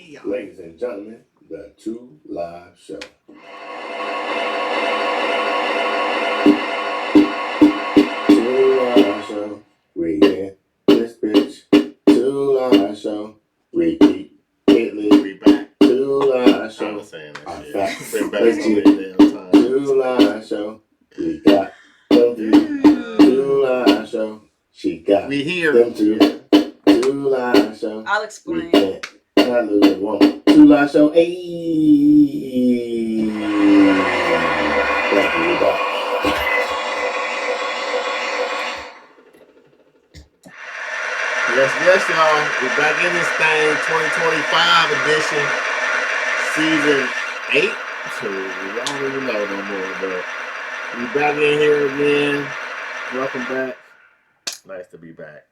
y'all. Ladies and gentlemen, the Two Live Show. Two Live Show. We in this bitch. Two Live Show. We keep it lit. We back. Two Live Show. I was saying that Our shit. facts. Been back Let's so get many damn times. Two Live Show. We got them two. Two Live Show. She got We here. them two. Two Live Show. I'll explain. We can't handle it one. Two Live Show. Ayy. Thank you. We're back. Yes, y'all. We're back in this thing, 2025 edition, season 8. So we don't even know no more, but we back in here again. Welcome back. Nice to be back.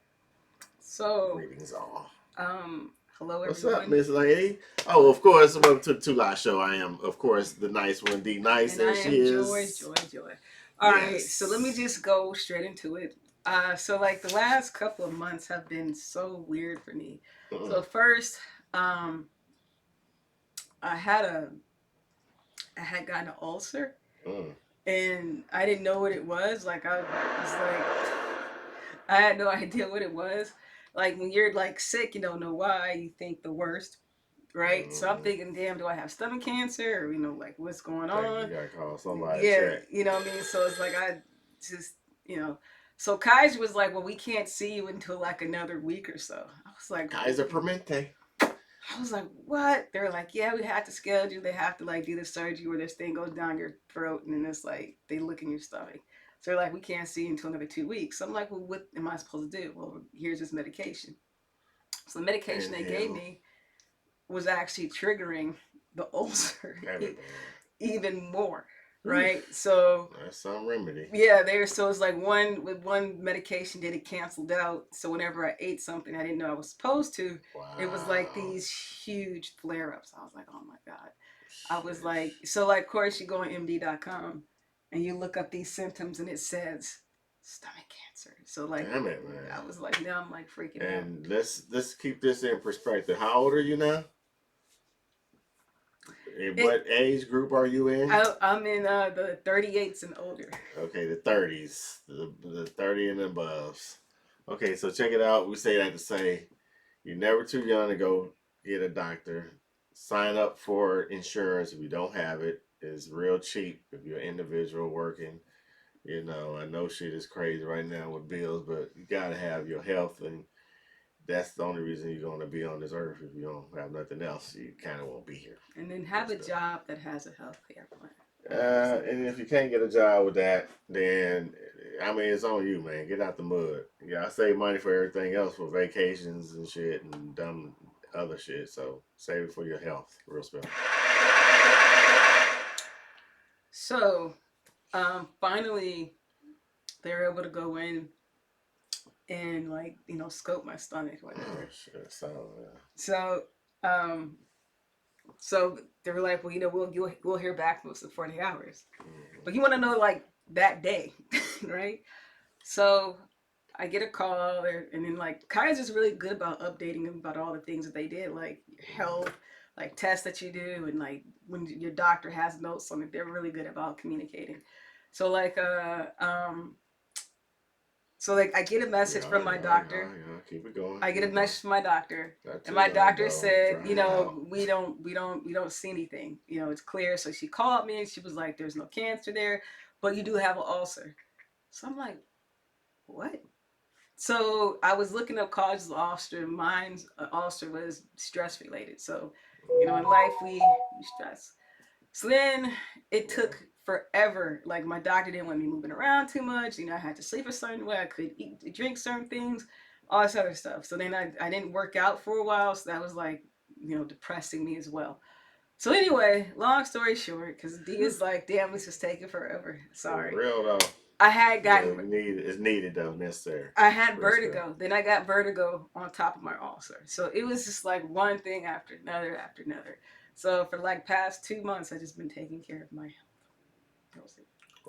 So, Greetings all. hello everyone. What's up, Miss Lady? Oh, of course, welcome to the Two Live Show. I am, of course, the nice one, D Nice, and I she am is. Joy. All right, so let me just go straight into it. So like the last couple of months have been so weird for me. So first, I had gotten an ulcer, and I didn't know what it was. Like I had no idea what it was. Like when you're like sick, you don't know why. You think the worst, right? So I'm thinking, damn, do I have stomach cancer, or like what's going on? You gotta call somebody. Yeah, check. you know what I mean. So it's like I just So Kaiser was like, well, we can't see you until like another week or so. I was like, Kaiser Permanente. I was like, what? They're like, yeah, we have to schedule you. They have to like do the surgery where this thing goes down your throat and then it's like they look in your stomach. So they're like, we can't see you until another 2 weeks. So I'm like, well, what am I supposed to do? Well, here's this medication. So the medication they gave me was actually triggering the ulcer even more. Right, so that's some remedy. Yeah, so it's like one medication did it canceled out. So whenever I ate something I didn't know I was supposed to, it was like these huge flare ups. I was like, oh my god. I was like, so like, of course, you go on MD.com and you look up these symptoms and it says stomach cancer. So like, damn it, man. I was like, now I'm like freaking out. And let's keep this in perspective. How old are you now? What age group are you in? I'm in the 38s and older. Okay, the 30s, the 30 and aboves. Okay, so check it out. We say that to say you're never too young to go get a doctor. Sign up for insurance if you don't have it. It's real cheap if you're an individual working. I know shit is crazy right now with bills, but you gotta have your health, and that's the only reason you're going to be on this earth. If you don't have nothing else, you kind of won't be here. And then have a job that has a health care plan. And if you can't get a job with that, then it's on you, man. Get out the mud. Yeah, I save money for everything else, for vacations and shit and dumb other shit. So save it for your health, real special. So, finally, they were able to go in and scope my stomach, whatever. Oh, shit. So they were like, well, we'll hear back from us in 40 hours. But you want to know like that day, right? So I get a call, and then like Kaiser's really good about updating them about all the things that they did, like health, like tests that you do, and like when your doctor has notes on it. They're really good about communicating. So like I get a message from my doctor. Keep it going. I get a message from my doctor, and my doctor said, we don't see anything. It's clear. So she called me and she was like, there's no cancer there, but you do have an ulcer. So I'm like, what? So I was looking up causes of ulcer. Mine's ulcer was stress related. So, in life we stress. So then it took forever. Like my doctor didn't want me moving around too much. I had to sleep a certain way. I could eat, drink certain things, all this other stuff. So then I didn't work out for a while. So that was like, depressing me as well. So anyway, long story short, because D is like, damn, this is taking forever. Sorry. For real though. I had gotten... It's needed though, necessary. I had vertigo. Then I got vertigo on top of my ulcer. So it was just like one thing after another after another. So for like past 2 months, I've just been taking care of my health.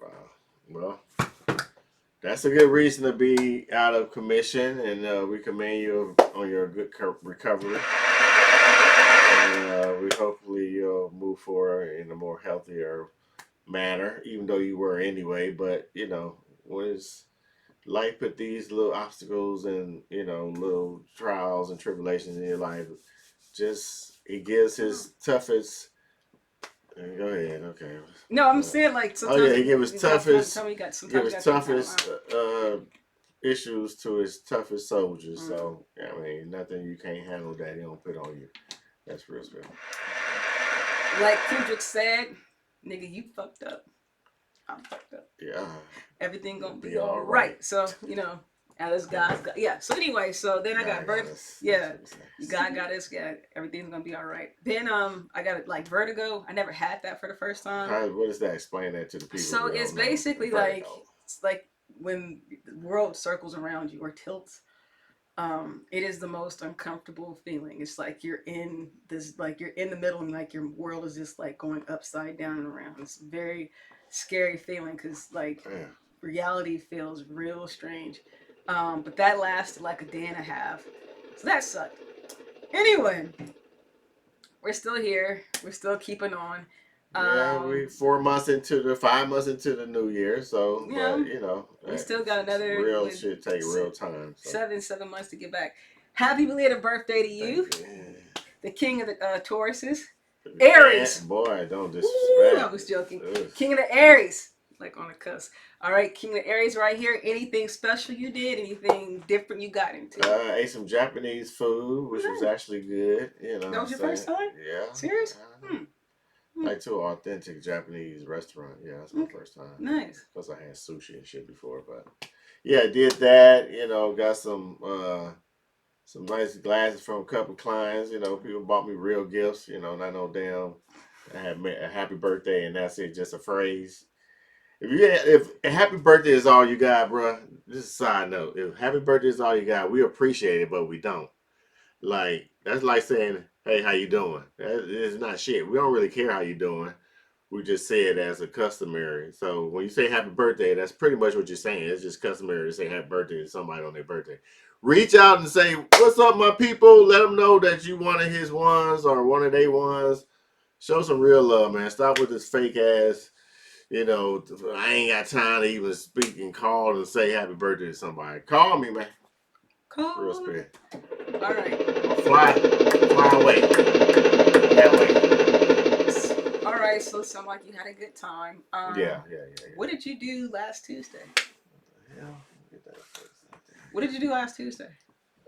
Wow. Well, that's a good reason to be out of commission, and we commend you on your good recovery. And we hopefully you'll move forward in a more healthier manner, even though you were anyway. But when it's life put these little obstacles and little trials and tribulations in your life, just he gives his toughest. Go ahead, okay. No, I'm saying like sometimes. Oh yeah, he gives his toughest. Give his toughest issues to his toughest soldiers. So I mean, nothing you can't handle that he don't put on you. That's real special. Like Kendrick said, nigga, you fucked up. I'm fucked up. Yeah. Everything gonna be all right. So Alice God's got, yeah. So anyway, so then I got vertigo. Yeah, God got us. Yeah, everything's gonna be all right. Then I got like vertigo. I never had that for the first time. What does that? Explain that to the people. So it's basically like when the world circles around you or tilts. It is the most uncomfortable feeling. It's like you're in this, like you're in the middle, and like your world is just like going upside down and around. It's a very scary feeling because like reality feels real strange. But that lasted like a day and a half, so that sucked. Anyway, we're still here. We're still keeping on. We 5 months into the new year, so we still got another real shit take real time. So. 7 months to get back. Happy belated birthday to you, the king of the Tauruses, Aries. Boy, don't disrespect. I was joking. King of the Aries, like on the cusp. All right, King of the Aries, right here. Anything special you did? Anything different you got into? I ate some Japanese food, which was actually good. That was your first time? Yeah. Serious? Like to an authentic Japanese restaurant. Yeah, that's my first time. Nice. Because I had sushi and shit before, but yeah, I did that. Got some nice glasses from a couple clients. People bought me real gifts. Not no damn. I had a happy birthday and that's it. Just a phrase. If happy birthday is all you got, bro. Just a side note. If happy birthday is all you got, we appreciate it, but we don't. Like that's like saying, "Hey, how you doing?" That is not shit. We don't really care how you doing. We just say it as a customary. So when you say happy birthday, that's pretty much what you're saying. It's just customary to say happy birthday to somebody on their birthday. Reach out and say, "What's up, my people?" Let them know that you one of his ones or one of their ones. Show some real love, man. Stop with this fake ass. I ain't got time to even speak and call and say happy birthday to somebody. Call me, man. Call. Real spirit. All right. Fly away. That way. All right. So it sounds like you had a good time. Yeah. What did you do last Tuesday? What did you do last Tuesday?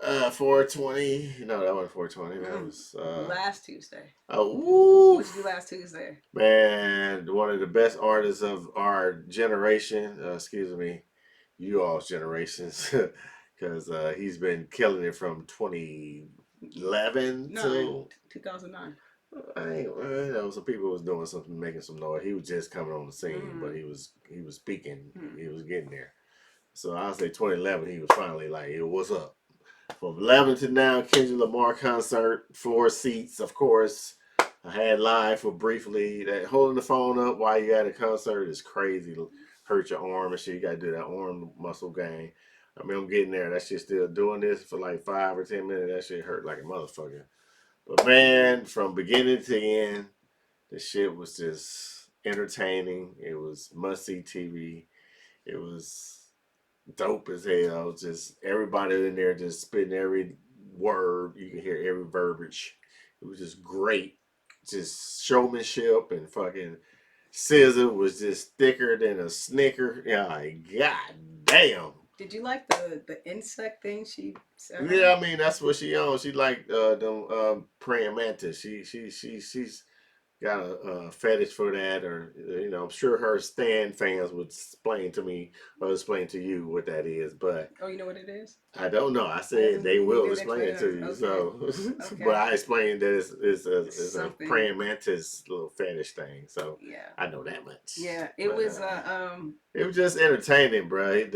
420. No, that wasn't 420. That was last Tuesday. Oh, what did you do last Tuesday? Man, one of the best artists of our generation. Excuse me, you all's generations, because he's been killing it from 2011 to 2009. There was some people was doing something, making some noise. He was just coming on the scene, but he was speaking. He was getting there. So I'll say 2011. He was finally like, "Hey, what's up?" From 11 to now, Kendrick Lamar concert, 4 seats, of course. I had live for briefly. That holding the phone up while you at a concert is crazy. Hurt your arm and shit. You got to do that arm muscle gang. I mean, I'm getting there. That shit still doing this for like 5 or 10 minutes. That shit hurt like a motherfucker. But man, from beginning to end, the shit was just entertaining. It was must-see TV. It was dope as hell. Just everybody in there just spitting every word. You can hear every verbiage. It was just great. Just showmanship, and fucking SZA was just thicker than a Snicker. Yeah, like, god damn. Did you like the insect thing she said? Yeah, I mean that's what she on. She like them praying mantis. She's got a fetish for that, or I'm sure her Stan fans would explain to me or explain to you what that is. But you know what it is? I don't know. I said they will explain it to you. Okay. So, okay. But I explained that it's a praying mantis little fetish thing. So yeah, I know that much. Yeah, it was. It was just entertaining, bro.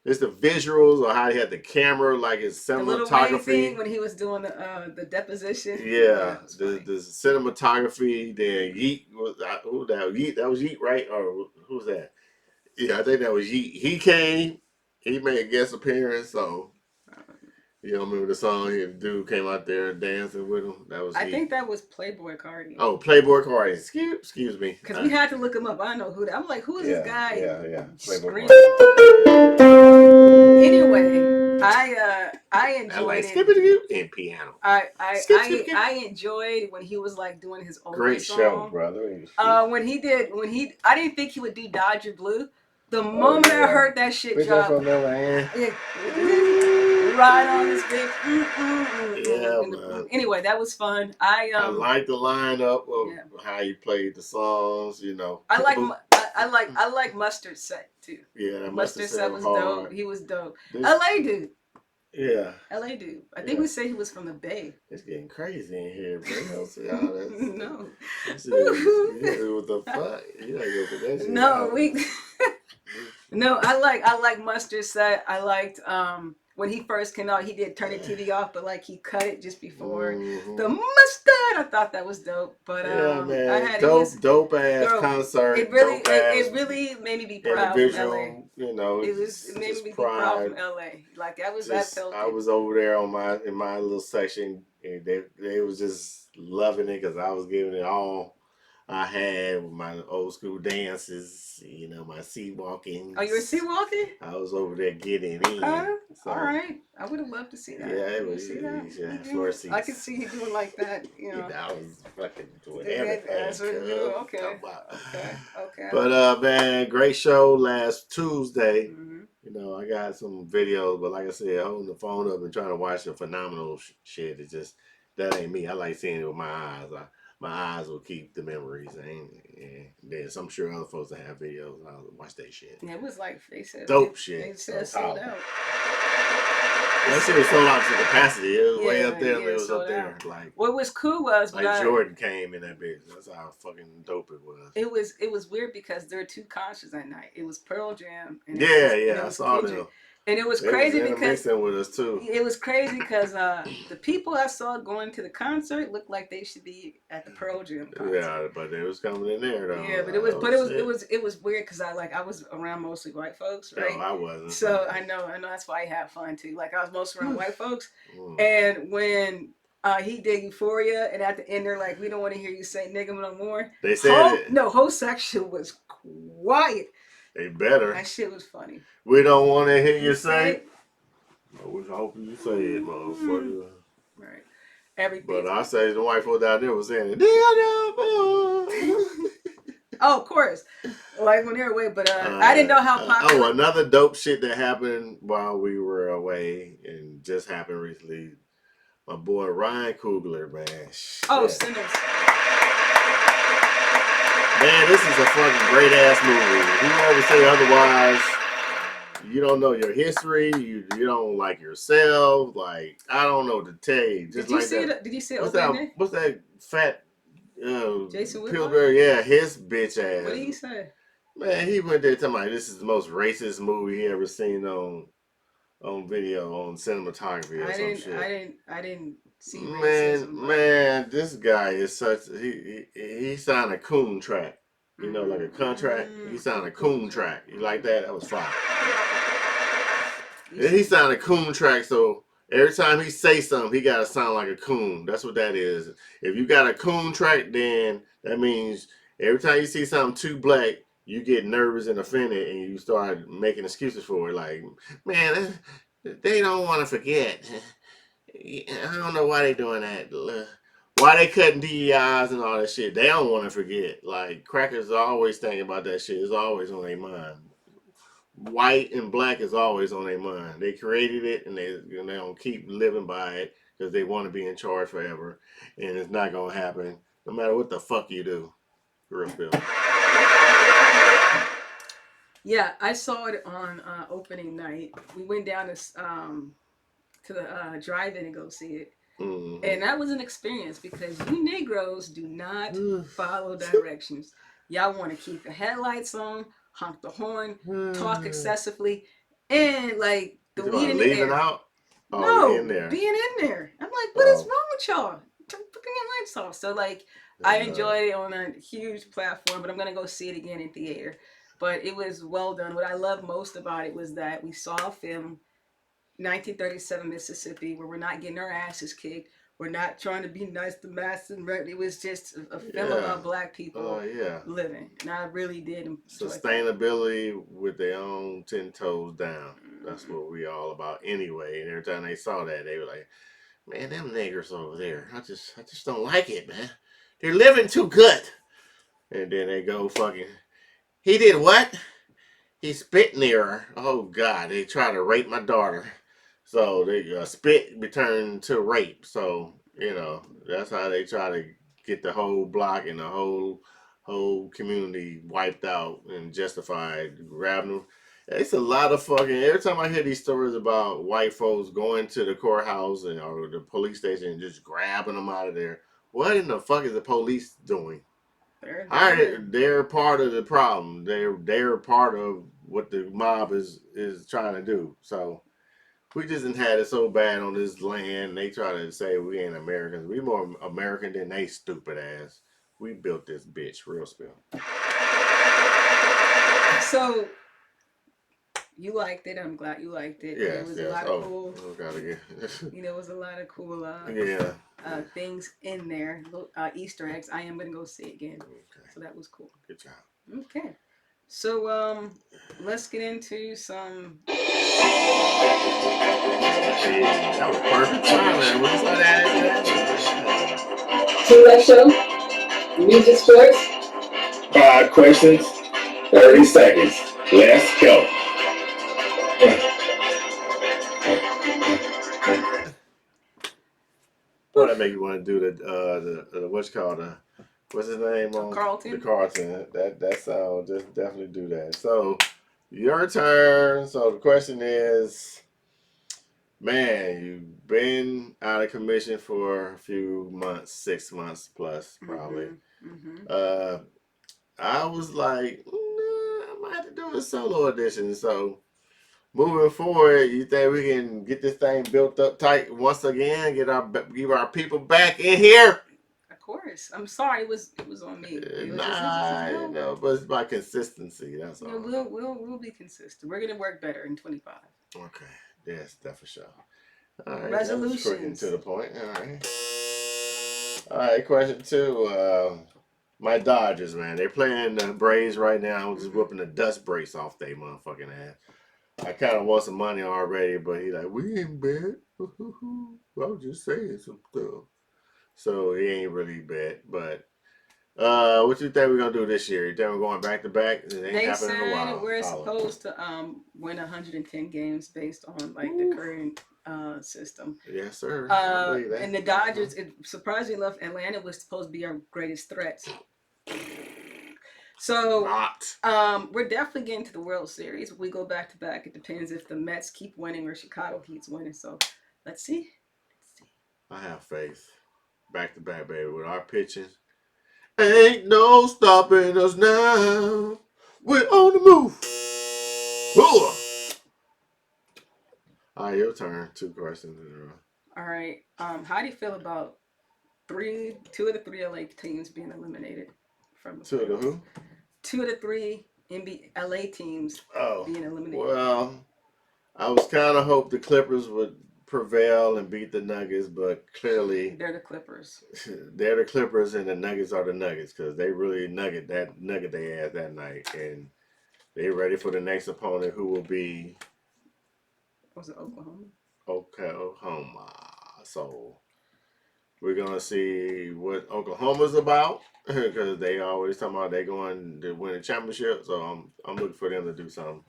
Just the visuals, or how he had the camera, like his cinematography. Thing when he was doing the deposition. Yeah, the cinematography. Then Yeet was who that? Yeet, that was Yeet, right? Or who's that? Yeah, I think that was Yeet. He came. He made a guest appearance. So You don't remember the song? The dude came out there dancing with him. That was I he. think that was Playboy Cardi. Oh, Playboy Cardi. Excuse me. Because we had to look him up. I don't know who that. I'm like, who is this guy? Yeah. Playboy Cardi. Anyway, I enjoyed it. And piano. I enjoyed when he was like doing his old Great song. show, brother. I didn't think he would do Dodger Blue. The moment I heard that shit drop, right on his bitch. Yeah, man. Anyway, that was fun. I like the lineup of how you played the songs. You know, I like Mustard Set too. Yeah, that Mustard Set was hard. dope. He was dope. LA dude. Yeah. LA dude. I think we say he was from the Bay. It's getting crazy in here, bro. No. What the fuck? You gotta go for that shit. No, No, I like Mustard Set. I liked when he first came out, he did turn the TV off, but like he cut it just before the mustard. I thought that was dope. But man, I had dope ass concert. It really made me be proud from LA. You know, it made me be proud from LA. Like that felt I was over there in my little section, and they was just loving it because I was giving it all I had with my old school dances, you know, my sea walking. Oh, you were sea walking? I was over there getting in. All right. I would have loved to see that. Yeah, it was. I could see you doing like that, you know. I was fucking doing everything. That's what you do. Okay. But man, great show last Tuesday. Mm-hmm. You know, I got some videos, but like I said, holding the phone up and trying to watch the phenomenal shit. It's just that ain't me. I like seeing it with my eyes. My eyes will keep the memories, and then I'm sure other folks that have videos, I'll watch that shit. Yeah, it was like they said dope shit. They said sold out. That shit was sold out to capacity. It was way up there. It was up there. Like what was cool was like Jordan came in that bitch. That's how fucking dope it was. It was weird because there were two concerts that night. It was Pearl Jam. And I saw them. And it was crazy because with us too. It was crazy because the people I saw going to the concert looked like they should be at the Pearl Jam concert. Yeah, but they was coming in there though. Yeah, but it was weird because I was around mostly white folks, right? No, I wasn't. So I know that's why I had fun too. Like I was mostly around white folks, and when he did Euphoria, and at the end they're like, "We don't want to hear you say nigga no more." They said whole section was quiet. They better. That shit was funny. We don't want to hear you say. I hope you say it, motherfucker. Right. Everything. But I say the white folk down there was saying it. Oh, of course. Like when they're away, but I didn't know how popular. Another dope shit that happened while we were away and just happened recently. My boy Ryan Coogler, man. Oh, Sinners. Man, this is a fucking great ass movie. You always say otherwise. You don't know your history. You don't like yourself. Like I don't know what to tell you. Just did you see it? Did you see it? What's that fat Jason Pillsbury? Yeah, his bitch ass. What did he say? Man, he went there talking about this is the most racist movie he ever seen on video on cinematography or some shit. I didn't see racism. Man, this guy is such he signed a coon track. You know, like a contract. He signed a coon track. You like that? That was fire. He signed a coon track, so every time he say something, he gotta sound like a coon. That's what that is. If you got a coon track, then that means every time you see something too black, you get nervous and offended, and you start making excuses for it. Like, man, they don't want to forget. I don't know why they doing that. Why they cutting DEIs and all that shit? They don't want to forget. Like, crackers are always thinking about that shit. It's always on their mind. White and black is always on their mind. They created it, and they don't keep living by it because they want to be in charge forever. And it's not going to happen no matter what the fuck you do. Real spill. Yeah, I saw it on opening night. We went down to the drive-in and go see it. Mm-hmm. And that was an experience because you Negroes do not follow directions. Y'all want to keep the headlights on, honk the horn, talk excessively, and like the weed in the air. Out? Oh, no, in there. being in there. I'm like, what is wrong with y'all? Turn fucking your lights off. So like, I enjoyed it on a huge platform, but I'm gonna go see it again in theater. But it was well done. What I loved most about it was that we saw a film 1937 Mississippi, where we're not getting our asses kicked. We're not trying to be nice to mass and it was just a film of black people living, and I really did enjoy sustainability that. With their own 10 toes down. That's what we all about anyway. And every time they saw that, they were like, "Man, them niggers over there, I just don't like it, man. They're living too good." And then they go fucking. He did what? He spit near her. Oh God, they try to rape my daughter. So they spit returned to rape. So that's how they try to get the whole block and the whole community wiped out and justified grabbing them. It's a lot of fucking. Every time I hear these stories about white folks going to the courthouse or the police station and just grabbing them out of there, what in the fuck is the police doing? They're part of the problem. They're part of what the mob is trying to do. So we just had it so bad on this land. They try to say we ain't Americans. We more American than they stupid ass. We built this bitch, real spill. So you liked it. I'm glad you liked it. Yes, it was a lot of cool. It was a lot of cool. Things in there, Easter eggs. I am gonna go see it again. Okay. So that was cool. Good job. Okay. So let's get into some. That was perfect timing. What's that? Kendrick Show. Music, sports. 5 questions, 30 seconds. Let's go. Well, that make you want to do the what's called what's his name on Carlton? The Carlton. That sound just definitely do that. So your turn. So the question is, man, you've been out of commission for a few months, 6 months plus probably. Mm-hmm. I was like, I might have to do a solo edition. So moving forward, you think we can get this thing built up tight once again? Give our people back in here. Of course. I'm sorry. It was on me. But it's by consistency. That's all. We'll be consistent. We're gonna work better in 25. Okay. Yes, that's for sure. All right. Resolutions. To the point. All right. Question 2. My Dodgers, man. They're playing the Braves right now. I'm just whooping the dust brace off their motherfucking ass. I kind of want some money already, but he's like, we ain't bad. I was just saying some stuff. So he ain't really bet. But what you think we're gonna do this year? You think we're going back to back? It ain't happening in a while. We're supposed to win 110 games based on the current system. Yes, sir. And the Dodgers, surprisingly enough, Atlanta was supposed to be our greatest threats. So we're definitely getting to the World Series. If we go back to back, it depends if the Mets keep winning or Chicago keeps winning. So let's see. I have faith. Back to back, baby, with our pitching. Ain't no stopping us now. We're on the move. Ooh. All right, your turn. 2 questions in a row. All right. How do you feel about 2 of the 3 LA teams being eliminated from the 2 of the who? 2 of the 3 LA teams being eliminated. Well, I was kind of hope the Clippers would prevail and beat the Nuggets, but clearly they're the Clippers. They're the Clippers, and the Nuggets are the Nuggets because they really nugget they ass that night, and they're ready for the next opponent, who will be. Was it Oklahoma? Oklahoma. So we're gonna see what Oklahoma's about because they always talking about they going to win a championship. So I'm looking for them to do something.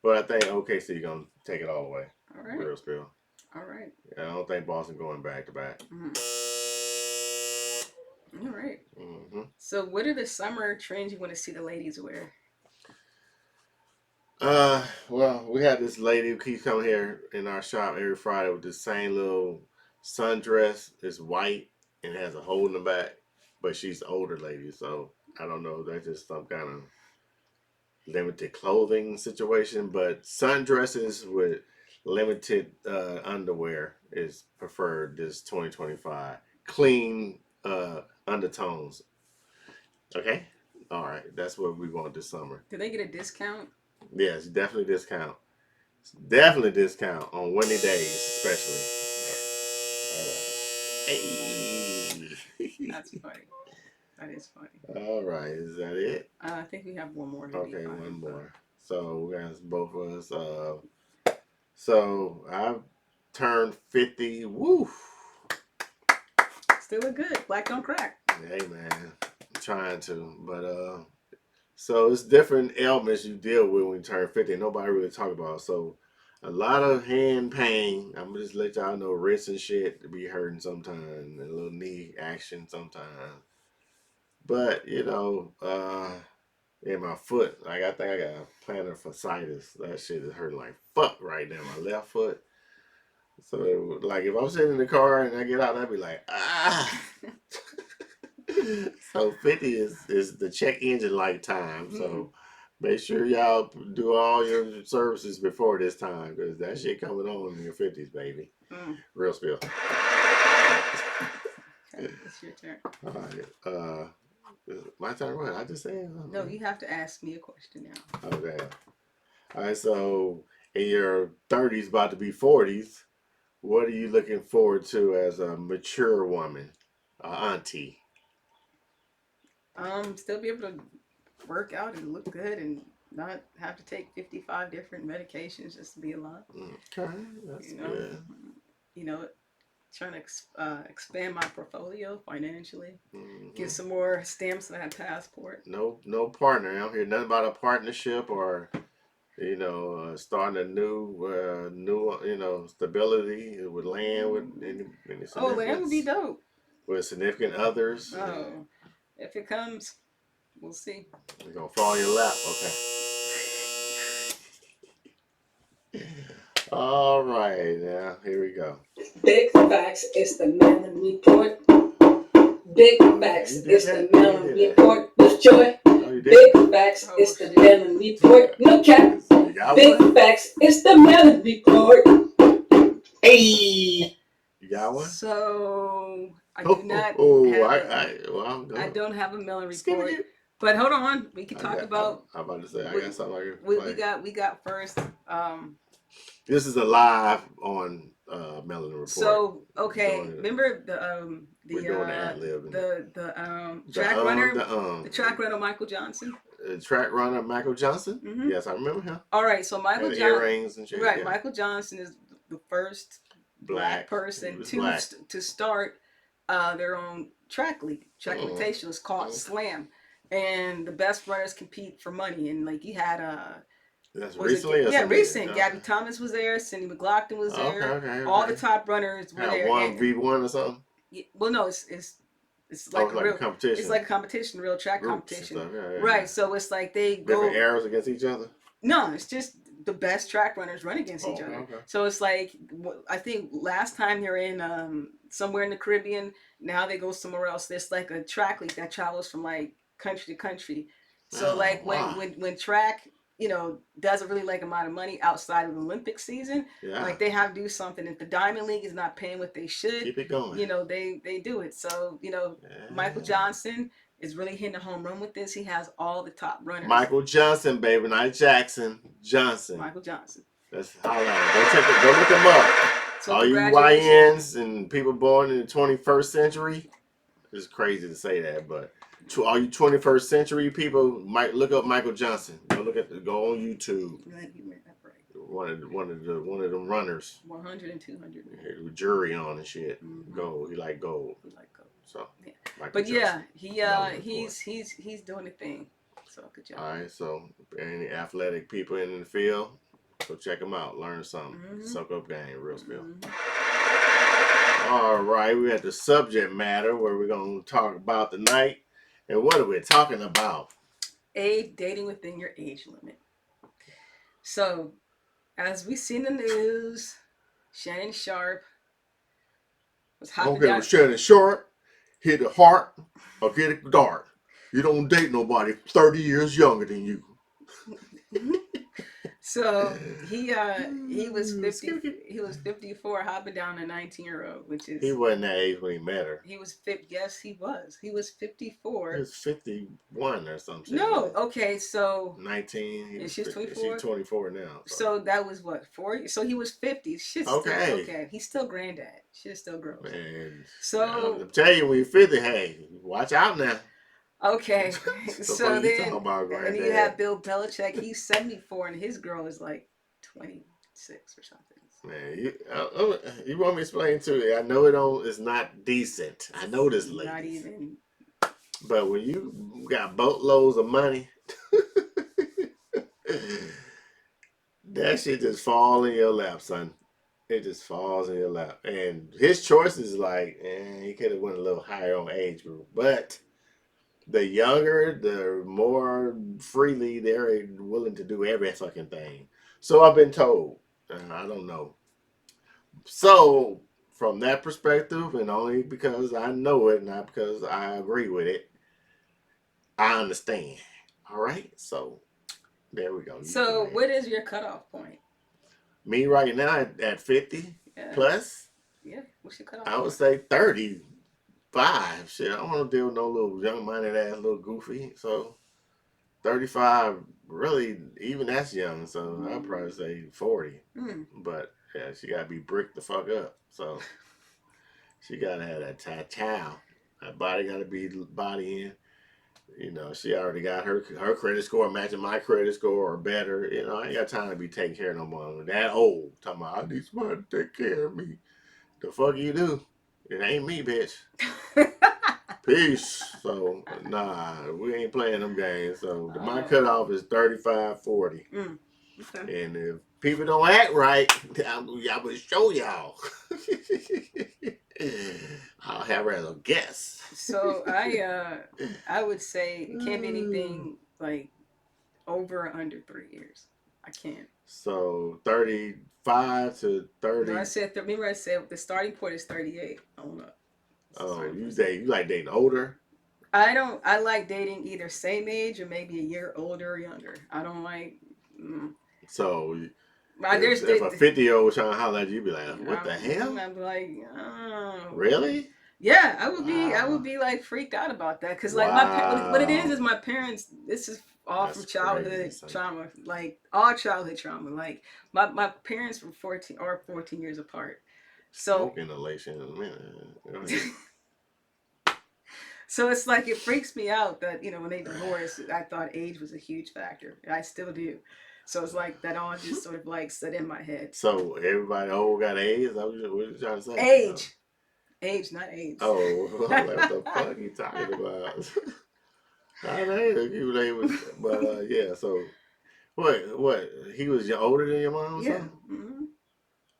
But I think OKC gonna take it all the way. All right. Real spill. All right. Yeah, I don't think Boston going back to back. Mm-hmm. All right. Mm-hmm. So what are the summer trends you want to see the ladies wear? Well, we had this lady who keeps coming here in our shop every Friday with the same little sundress. It's white and has a hole in the back, but she's an older lady, so I don't know. That's just some kind of limited clothing situation. But sundresses with limited underwear is preferred this 2025. Clean undertones. Okay? All right. That's what we want this summer. Do they get a discount? Yes, definitely discount. Definitely discount on windy days, especially. Hey. That's funny. That is funny. All right, is that it? I think we have one more. Okay, one more. So we got both of us. So I've turned 50. Woo! Still look good. Black don't crack. Hey man, I'm trying to, but so it's different ailments you deal with when you turn 50. Nobody really talk about. So a lot of hand pain. I'm gonna just let y'all know, wrists and shit to be hurting sometimes, and a little knee action sometimes. But in my foot, like I think I got plantar fasciitis. That shit is hurting like fuck right now. My left foot. So like if I'm sitting in the car and I get out, I'd be like, ah. So 50 is the check engine light time. So make sure y'all do all your services before this time, because that shit coming on in your 50s, baby. Real spill. Okay, it's your turn. All right. My turn. What I just said? No, you have to ask me a question now. Okay. All right. So in your 30s, about to be 40s, what are you looking forward to as a mature woman, auntie? Still be able to work out and look good and not have to take 55 different medications just to be alive. Okay, that's good. Trying to expand my portfolio financially, get some more stamps on that passport. No partner. I don't hear nothing about a partnership or starting a new stability with land with any land would be dope. With significant others. Oh, if it comes, we'll see. We're gonna fall in your lap, okay? All right, now here we go. Big facts, it's the Melon Report. Big facts, it's the Melon Report with joy. Big facts, it's the Melon Report. No cap. Big facts, it's the Melon Report. Hey, you got one? So I do not. I don't have a Melon Report. But hold on, we can talk about. I'm about to say I got something I can play. We got first. This is a live on Melon Report. So remember we're doing the ad lib. The track runner, the track runner Michael Johnson. Track runner Michael Johnson. Mm-hmm. Yes, I remember him. All right, so Michael Johnson, earrings and shit. Right, yeah. Michael Johnson is the first black person to start their own track league. Track invitation is called Slam, and the best runners compete for money. And like you had That's recently? Recent. Gabby Thomas was there. Cindy McLaughlin was there. Okay. All the top runners were there. 1v1 or something? Well, no, it's like a real competition. It's like a competition, real track groups competition. Yeah. Right. So it's like they go different arrows against each other? No, it's just the best track runners run against each other. Okay. So it's like I think last time they're in somewhere in the Caribbean. Now they go somewhere else. There's like a track league that travels from like country to country. So when track doesn't really like amount of money outside of the Olympic season. Yeah. Like they have to do something. If the Diamond League is not paying what they should, keep it going. They do it. So Michael Johnson is really hitting a home run with this. He has all the top runners. Michael Johnson, baby, not Jackson. Johnson. Michael Johnson. That's highlight. Go look him up. So all you YNs and people born in the 21st century. It's crazy to say that, but to all you 21st century people, might look up Michael Johnson. Go on YouTube. One of them runners. 100 and 200. With jury on and shit. Mm-hmm. Gold. He like gold. So. Yeah. But Johnson, he's doing the thing. So good job. All right. So any athletic people in the field, go check them out. Learn something. Mm-hmm. Suck up game. Real spill. Mm-hmm. All right. We had the subject matter where we're gonna talk about tonight. And what are we talking about? Dating within your age limit. So, as we see in the news, Shannon Sharp was hopping down. Shannon Sharp, hit the heart or get it dart. You don't date nobody 30 years younger than you. So he was 50. He was 54, hopping down a 19-year-old, which is he wasn't that age when he met her. he was fit. Yes, he was. He was 54. He was 51 or something. No, okay, so 19. and she's 50, 24. she's 24 now. So that was what 4. So he was 50. Shit's okay. Still, okay. He's still granddad. Shit still grows. Man, so I'm telling you, when you're 50, hey, watch out now. Okay, so then and you have Bill Belichick. He's 74, and his girl is like 26 or something. Man, you want me to explain to you? I know it's not decent. I know this, ladies. Not even. But when you got boatloads of money, that shit just fall in your lap, son. It just falls in your lap. And his choice is like, he could have went a little higher on age group, but the younger, the more freely they're willing to do every fucking thing. So I've been told. I don't know. So from that perspective, and only because I know it, not because I agree with it, I understand. All right. So there we go. So what is your cutoff point? Me right now at 50 plus? Yeah. What's your cutoff I would say 30. 5. Shit, I don't want to deal with no little young-minded ass little goofy. So 35, really, even that's young. So I'd probably say 40. But yeah, she got to be bricked the fuck up. So she got to have that chow. That body got to be body in. You know, she already got her credit score matching my credit score or better. You know, I ain't got time to be taking care of no more. That old. Talking about, I need somebody to take care of me. The fuck you do? It ain't me, bitch. Peace. So, nah, we ain't playing them games. So, my cutoff is 35, 40. Okay. And if people don't act right, I will show y'all. I'll have her as a guest. So, I would say it can't be anything like over or under 3 years. I can't. So, 35 to 30. No, I said, remember I said the starting point is 38. On up. Oh, you like dating older? I like dating either same age or maybe a year older or younger. I don't like. So, if a 50-year-old was trying to holler at you, be like, what the hell? I'd be like, oh. Really? Yeah, I would be like freaked out about that because like what it is my parents. This is all from childhood trauma, like all childhood trauma. Like my parents were 14 years apart. So inhalation. So it's like it freaks me out that when they divorced, I thought age was a huge factor. I still do. So it's like that all just sort of like set in my head. So everybody old got AIDS? What are you trying to say? Age. Age, not AIDS. Oh, what the fuck are you talking about? I know, but yeah. So what? He was older than your mom? Or something? Mm-hmm.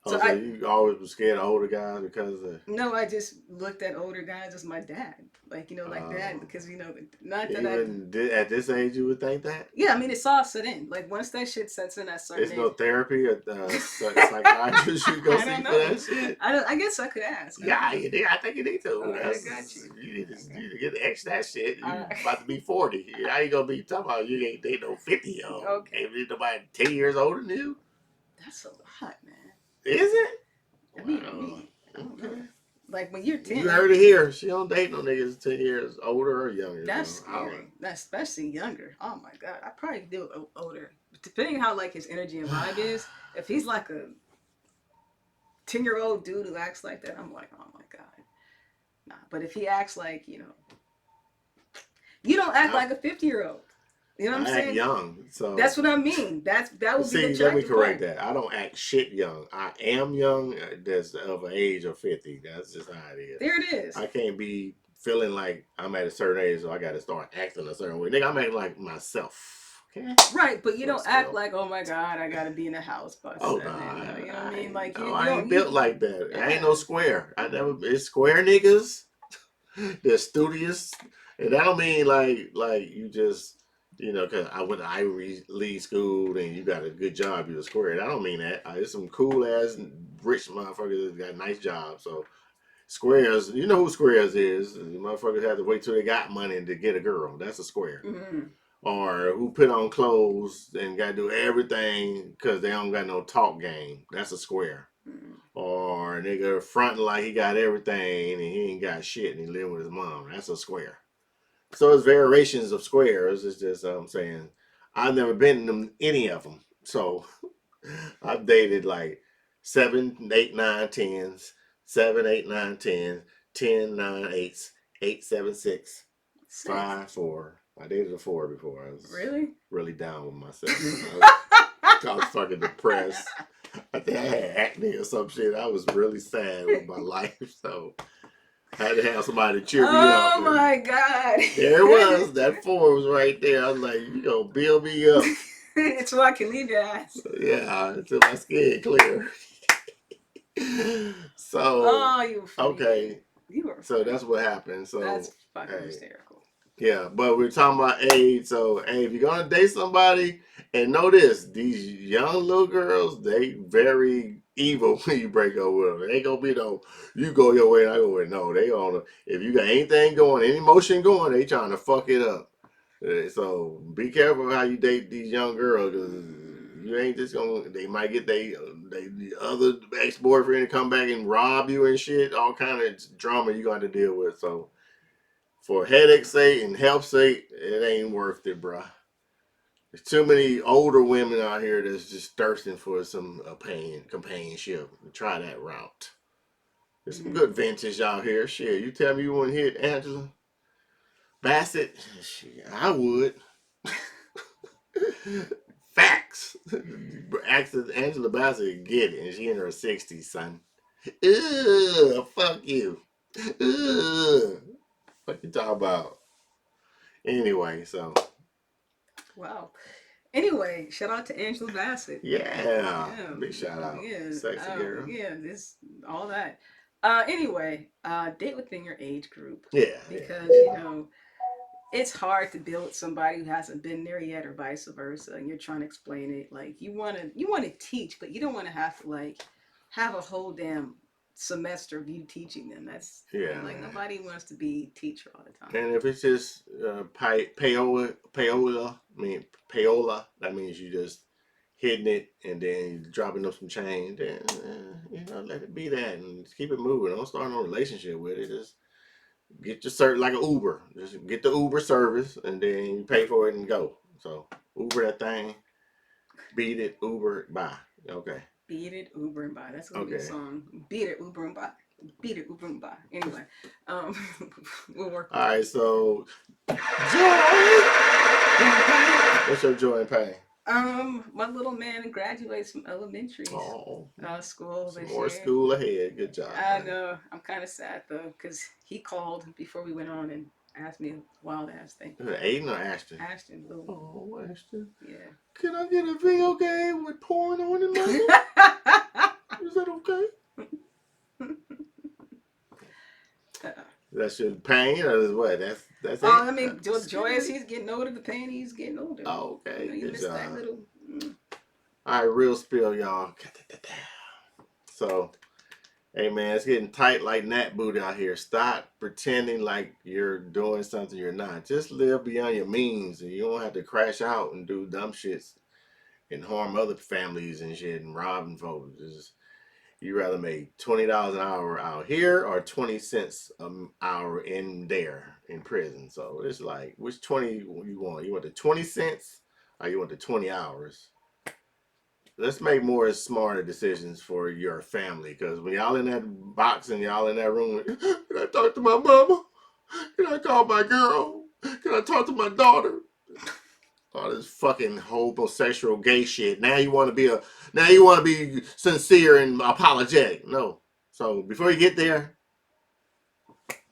Oh, so you always was scared of older guys because of... No, I just looked at older guys as my dad. Like, dad, because, not that even at this age you would think that? Yeah, I mean, it's all set in. Like, once that shit sets in at certain There's no therapy or psychiatrist you go see for that shit? I guess I could ask. Yeah, you need. I think you need to. I got you. You need to get the X that shit. You about to be 40. How you gonna be talking about you ain't dating no 50-year-old? Okay. Ain't nobody 10 years older than you? That's a lot, man. Is it? I mean, I don't know. Like when you're 10. You heard it here. She don't date no niggas 10 years older or younger. That's scary. That's especially younger. Oh my God. I probably do older. But depending how like his energy and vibe is, if he's like a 10-year-old dude who acts like that, I'm like, oh my God. Nah. But if he acts like, you don't act like a 50-year-old. You know what I'm saying? I act young, so that's what I mean. That would be the let me correct that. I don't act shit young. I am young. That's of an age of 50. That's just how it is. There it is. I can't be feeling like I'm at a certain age, so I got to start acting a certain way. Nigga, I'm acting like myself. Okay. Right, but you don't act like, oh my God, I gotta be in a house by 7. You know what I mean? Like I ain't built like that. I ain't no square. It's square niggas. They're studious, and that don't mean like you just. Because I went to Ivy League school and you got a good job, you're a square. I don't mean that. There's some cool ass rich motherfuckers that got nice jobs. So squares, you know who squares is. The motherfuckers have to wait till they got money to get a girl. That's a square. Mm-hmm. or who put on clothes and got to do everything because they don't got no talk game. That's a square. Or a nigga fronting like he got everything and he ain't got shit and he live with his mom. That's a square. So it's variations of squares. It's just I'm saying I've never been in any of them. So I've dated like 7, 8, 9, 10s, 7, 8, 9, 10, 10, 9, 8s, 8, 7, 6, 5, 4. I dated a 4 before. I was really down with myself. I was fucking depressed. I think I had acne or some shit. I was really sad with my life, so I had to have somebody to cheer me up. Oh my God. There it was. That 4 was right there. I was like, you gonna build me up. So I can leave your ass. Yeah, until my skin clear. So, you okay. You were so that's what happened. So that's fucking hysterical. Yeah, but we're talking about age. So, hey, if you're gonna date somebody, and know this, these young little girls, they very evil when you break up with them. They ain't gonna be no, you go your way and I go your way. No, they gonna, if you got anything going, any motion going, they trying to fuck it up. So be careful how you date these young girls, because you ain't just gonna, they might get the other ex-boyfriend to come back and rob you and shit, all kind of drama you got to deal with. So for headache's sake and health's sake, it ain't worth it, bruh. There's too many older women out here that's just thirsting for some companionship. Try that route. There's some good vintage out here. Shit, you tell me you want to hit Angela Bassett? Shit, I would. Facts. Angela Bassett get it, and she in her 60s, son. Ugh, fuck you. Ugh. What you talking about? Anyway, so. Wow. Anyway, shout out to Angela Bassett. Yeah. Big shout out. Yeah. Sexy girl. Yeah, this all that. Anyway, date within your age group. Yeah. Because you know, it's hard to deal with somebody who hasn't been there yet, or vice versa, and you're trying to explain it. Like you wanna teach, but you don't want to have to like have a whole damn semester of you teaching them. That's like nobody wants to be teacher all the time. And if it's just payola, that means you just hitting it and then dropping up some change. Then let it be that and just keep it moving. Don't start no relationship with it. Just get your service like an Uber. Just get the Uber service and then you pay for it and go. So Uber that thing, beat it, Uber, bye. Okay. Beat it, Uber, and buy. That's gonna be a song. Beat it, Uber, and buy. Beat it, Uber, and buy. Anyway, we'll work. All right, so joy. What's your joy and pain? My little man graduates from elementary school this more year. school ahead. Good job. I know. I'm kind of sad though, because he called before we went on and asked me a wild ass thing. Aiden or Ashton? Ashton. Little. Oh, Ashton. Yeah. Can I get a video game with porn on it, man? Is that okay? That's your pain, or is what? That's it. I mean, joy as he's getting older, the pain he's getting older. Oh, okay. You missed that little. All right, real spill, y'all. So, hey man, it's getting tight like Nat Boot out here. Stop pretending like you're doing something you're not. Just live beyond your means, and you don't have to crash out and do dumb shits and harm other families and shit and robbing folks. Just, you rather make $20 an hour out here or 20 cents an hour in there in prison. So it's like, which 20 you want? You want the 20 cents or you want the 20 hours? Let's make more smarter decisions for your family, because when y'all in that box and y'all in that room, can I talk to my mama? Can I call my girl? Can I talk to my daughter? All this fucking homosexual gay shit. Now you want to be sincere and apologetic. No. So before you get there,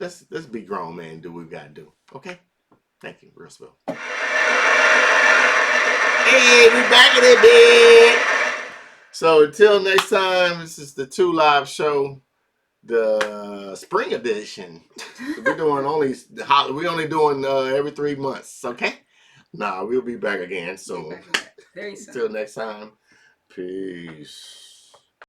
let's be grown man and do what we gotta do. Okay? Thank you, real spill. Hey, we back in it, big. So until next time, this is the 2 Live show, the spring edition. We're only doing every 3 months. Okay? Nah, we'll be back again soon. Very soon. Until next time, peace.